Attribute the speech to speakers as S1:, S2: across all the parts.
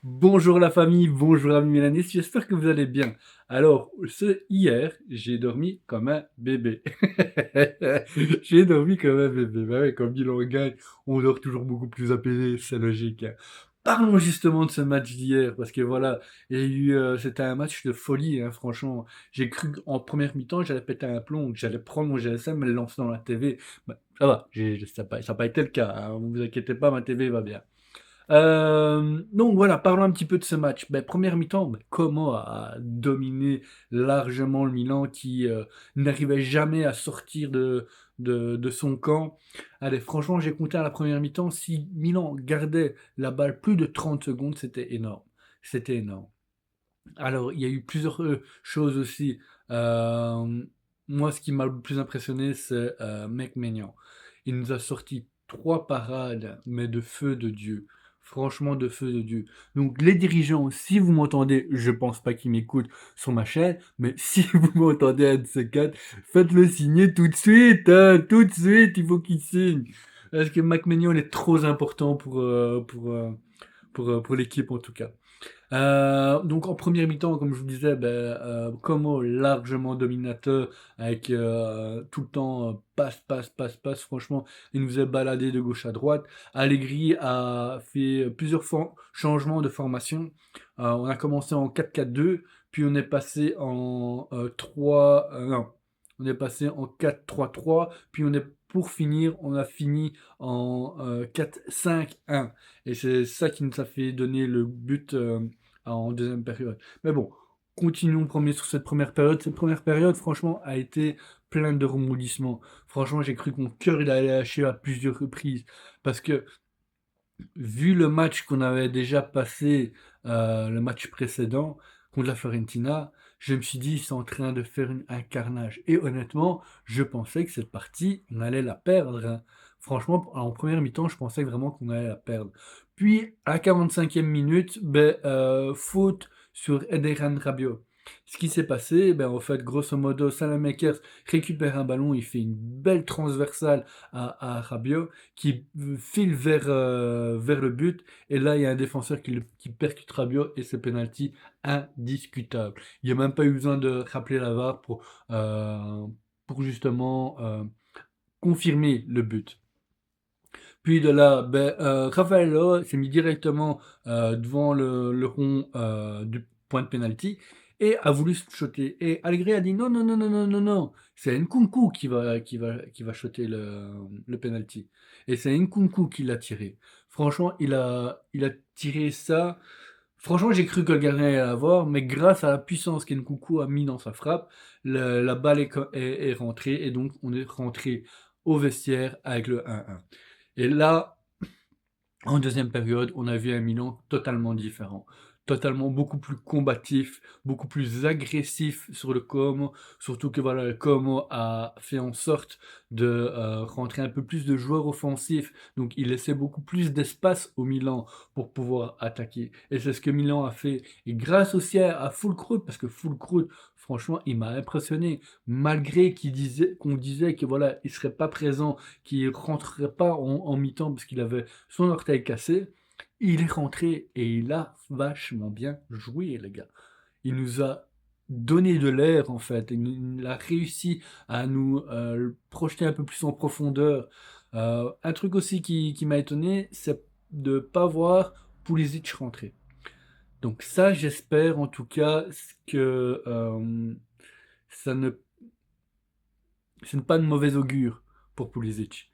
S1: Bonjour la famille, bonjour ami Mélanie, j'espère que vous allez bien. Alors, hier, j'ai dormi comme un bébé. J'ai dormi comme un bébé. Bah ouais, comme Milan gagne, on dort toujours beaucoup plus apaisé, c'est logique, hein. Parlons justement de ce match d'hier, parce que voilà, il y a eu, c'était un match de folie, hein, franchement. J'ai cru qu'en première mi-temps, j'allais péter un plomb, que j'allais prendre mon GSM et le lancer dans la TV. Bah, ça va, ça n'a pas été le cas, hein, vous inquiétez pas, ma TV va bien. Donc voilà, parlons un petit peu de ce match. Ben, première mi-temps, ben, Como a dominé largement le Milan qui n'arrivait jamais à sortir de son camp. Allez, franchement, j'ai compté à la première mi-temps, si Milan gardait la balle plus de 30 secondes, c'était énorme. C'était énorme. Alors, il y a eu plusieurs choses aussi. Euh, Moi, ce qui m'a le plus impressionné, c'est Mec Maignan. Il nous a sorti trois parades, mais de feu de Dieu. Franchement, de feu de Dieu. Donc, les dirigeants, si vous m'entendez, je pense pas qu'ils m'écoutent sur ma chaîne, mais si vous m'entendez un de ces quatre, faites-le signer tout de suite, hein, tout de suite, il faut qu'il signe. Parce que Mec Maignan, il est trop important pour l'équipe, en tout cas. Donc en première mi-temps, comme je vous disais, ben, Como largement dominateur avec tout le temps passe, passe, passe, passe. Franchement, il nous a baladé de gauche à droite. Allegri a fait plusieurs changements de formation. On a commencé en 4-4-2, puis on est passé en 3, non, on est passé en 4-3-3, puis pour finir, on a fini en 4-5-1. Et c'est ça qui nous a fait donner le but en deuxième période. Mais bon, continuons sur cette première période. Cette première période, franchement, a été pleine de rebondissements. Franchement, j'ai cru que mon cœur il allait lâcher à plusieurs reprises. Parce que, vu le match qu'on avait déjà passé, le match précédent, contre la Fiorentina, je me suis dit, c'est en train de faire un carnage. Et honnêtement, je pensais que cette partie, on allait la perdre, hein. Franchement, en première mi-temps, je pensais vraiment qu'on allait la perdre. Puis, à la 45e minute, ben, faute sur Ederan Rabiot. Ce qui s'est passé, ben, en fait, grosso modo, Saelemaekers récupère un ballon, il fait une belle transversale à Rabiot qui file vers le but. Et là, il y a un défenseur qui percute Rabiot et c'est penalty indiscutable. Il n'y a même pas eu besoin de rappeler la VAR pour justement confirmer le but. Puis de là, ben, Raphaël Loa s'est mis directement devant le rond du point de penalty et a voulu shotter. Et Allegri a dit non, non, non, non, non, non, non. C'est Nkunku qui va shotter le penalty. Et c'est Nkunku qui l'a tiré. Franchement, il a tiré ça. Franchement, j'ai cru que le gardien allait l'avoir, mais grâce à la puissance qu'Nkunku a mis dans sa frappe, la balle est rentrée et donc on est rentré au vestiaire avec le 1-1. Et là, en deuxième période, on a vu un Milan totalement différent, totalement beaucoup plus combatif, beaucoup plus agressif sur le Como, surtout que voilà, le Como a fait en sorte de rentrer un peu plus de joueurs offensifs, donc il laissait beaucoup plus d'espace au Milan pour pouvoir attaquer. Et c'est ce que Milan a fait. Et grâce aussi à Füllkrug, parce que Füllkrug, franchement, il m'a impressionné, malgré qu'on disait que voilà, il serait pas présent, qu'il rentrerait pas en mi-temps parce qu'il avait son orteil cassé, il est rentré et il a vachement bien joué, les gars. Il nous a donné de l'air, en fait. Il a réussi à nous projeter un peu plus en profondeur. Un truc aussi qui m'a étonné, c'est de ne pas voir Pulisic rentrer. Donc ça, j'espère en tout cas que ça ne, ce n'est pas de mauvais augure pour Pulisic.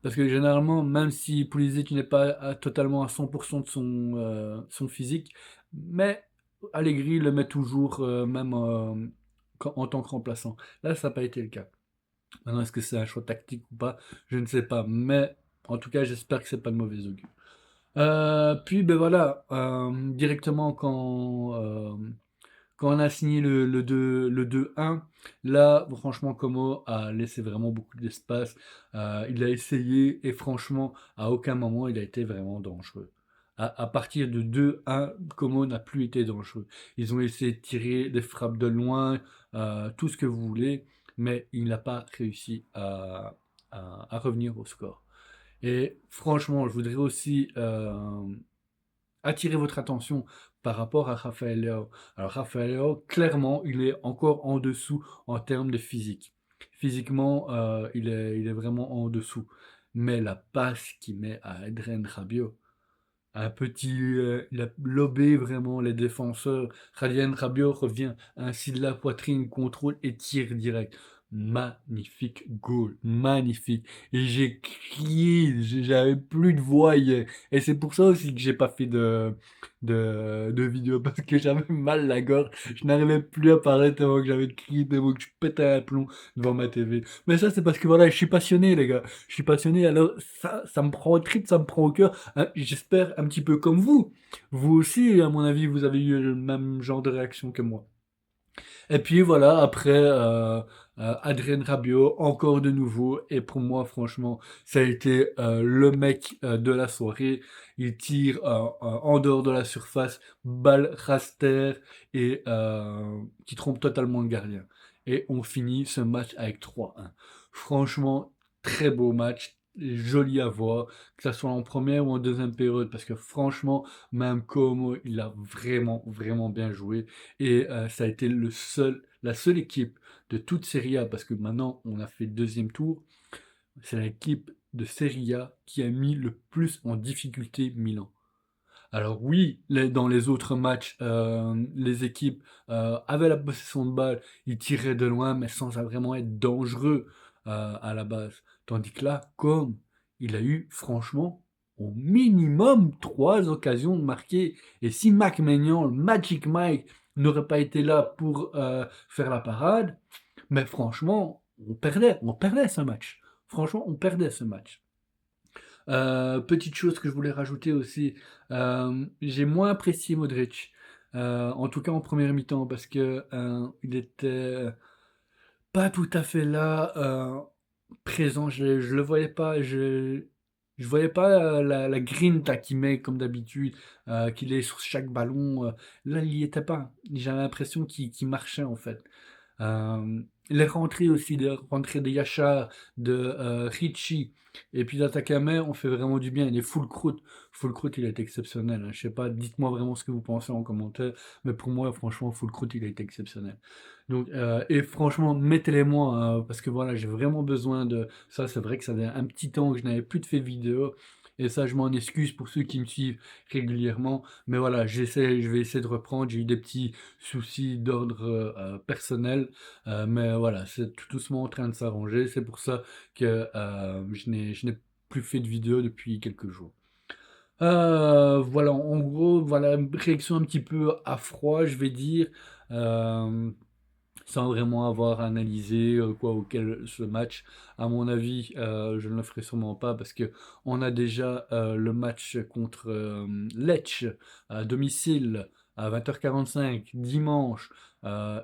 S1: Parce que généralement, même si Pulisic n'est pas totalement à 100% de son physique, mais Allegri le met toujours, même en tant que remplaçant. Là, ça n'a pas été le cas. Maintenant, est-ce que c'est un choix tactique ou pas? Je ne sais pas. Mais en tout cas, j'espère que c'est pas de mauvais augure. Puis, ben voilà, directement quand on a signé le 2-1, là, franchement, Como a laissé vraiment beaucoup d'espace. Il a essayé et franchement, à aucun moment, il a été vraiment dangereux. À partir de 2-1, Como n'a plus été dangereux. Ils ont essayé de tirer des frappes de loin, tout ce que vous voulez, mais il n'a pas réussi à revenir au score. Et franchement, je voudrais aussi attirer votre attention par rapport à Rafael Leao. Alors Rafael Leao, clairement, il est encore en dessous en termes de physique. Physiquement, il est vraiment en dessous. Mais la passe qu'il met à Adrien Rabiot, un petit, il a lobé vraiment les défenseurs. Adrien Rabiot revient ainsi de la poitrine, contrôle et tire direct. Magnifique goal, magnifique. Et j'ai crié, j'avais plus de voix hier. Et c'est pour ça aussi que j'ai pas fait de vidéo parce que j'avais mal la gorge. Je n'arrivais plus à parler tellement que j'avais crié, tellement que je pétais un plomb devant ma TV. Mais ça, c'est parce que voilà, je suis passionné, les gars. Je suis passionné, alors ça me prend au trip, ça me prend au cœur. Hein, j'espère un petit peu comme vous. Vous aussi, à mon avis, vous avez eu le même genre de réaction que moi. Et puis voilà, après, Adrien Rabiot, encore de nouveau. Et pour moi, franchement, ça a été le mec de la soirée. Il tire en dehors de la surface, balle raster et qui trompe totalement le gardien. Et on finit ce match avec 3-1. Franchement, très beau match, joli à voir, que ce soit en première ou en deuxième période, parce que franchement, même Como, il a vraiment, vraiment bien joué. Et ça a été la seule équipe de toute Serie A, parce que maintenant on a fait le deuxième tour, c'est l'équipe de Serie A qui a mis le plus en difficulté Milan. Alors oui, dans les autres matchs, les équipes avaient la possession de balle, ils tiraient de loin, mais sans vraiment être dangereux à la base. Tandis que là, comme il a eu franchement au minimum 3 occasions de marquer. Et si Mac Maignan, le Magic Mike, n'aurait pas été là pour faire la parade, mais franchement, on perdait ce match. Franchement, on perdait ce match. Petite chose que je voulais rajouter aussi, j'ai moins apprécié Modric, en tout cas en première mi-temps parce que, il était pas tout à fait là, présent. Je le voyais pas, je voyais pas, la grinta qu'il met comme d'habitude, qu'il est sur chaque ballon, là il y était pas. J'avais l'impression qu'il marchait en fait. Les rentrées aussi, les rentrées de Yachar, de Ricci et puis d'Atakame ont fait vraiment du bien. Et les Fulkrut, il est exceptionnel. Hein. Je sais pas, dites-moi vraiment ce que vous pensez en commentaire, mais pour moi, franchement, Fulkrut, il est exceptionnel. Donc, et franchement, mettez-les-moi, parce que voilà, j'ai vraiment besoin de ça. C'est vrai que ça fait un petit temps que je n'avais plus de fait vidéo. Et ça, je m'en excuse pour ceux qui me suivent régulièrement. Mais voilà, je vais essayer de reprendre. J'ai eu des petits soucis d'ordre personnel. Mais voilà, c'est tout doucement en train de s'arranger. C'est pour ça que je n'ai plus fait de vidéo depuis quelques jours. Voilà, en gros, voilà, une réaction un petit peu à froid, je vais dire, euh, sans vraiment avoir analysé quoi auquel ce match. À mon avis, je ne le ferai sûrement pas parce que on a déjà le match contre Lecce à domicile à 20h45 dimanche.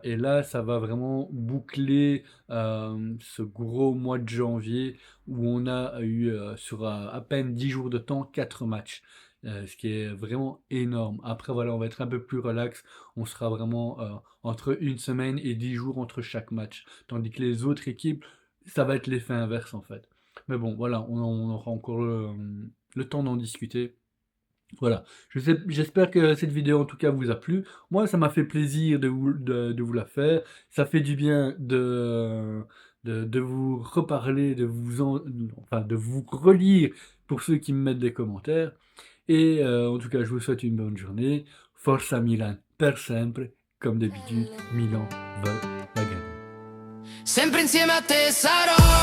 S1: Et là, ça va vraiment boucler ce gros mois de janvier où on a eu sur à peine 10 jours de temps 4 matchs. Ce qui est vraiment énorme. Après, voilà, on va être un peu plus relax. On sera vraiment entre une semaine et 10 jours entre chaque match. Tandis que les autres équipes, ça va être l'effet inverse en fait. Mais bon, voilà, on aura encore le temps d'en discuter. Voilà, j'espère que cette vidéo en tout cas vous a plu. Moi, ça m'a fait plaisir de vous la faire. Ça fait du bien de vous reparler, enfin, de vous relire pour ceux qui me mettent des commentaires. Et en tout cas, je vous souhaite une bonne journée. Forza Milan, per sempre, comme d'habitude, Milan va gagner.
S2: Sempre insieme a te sarò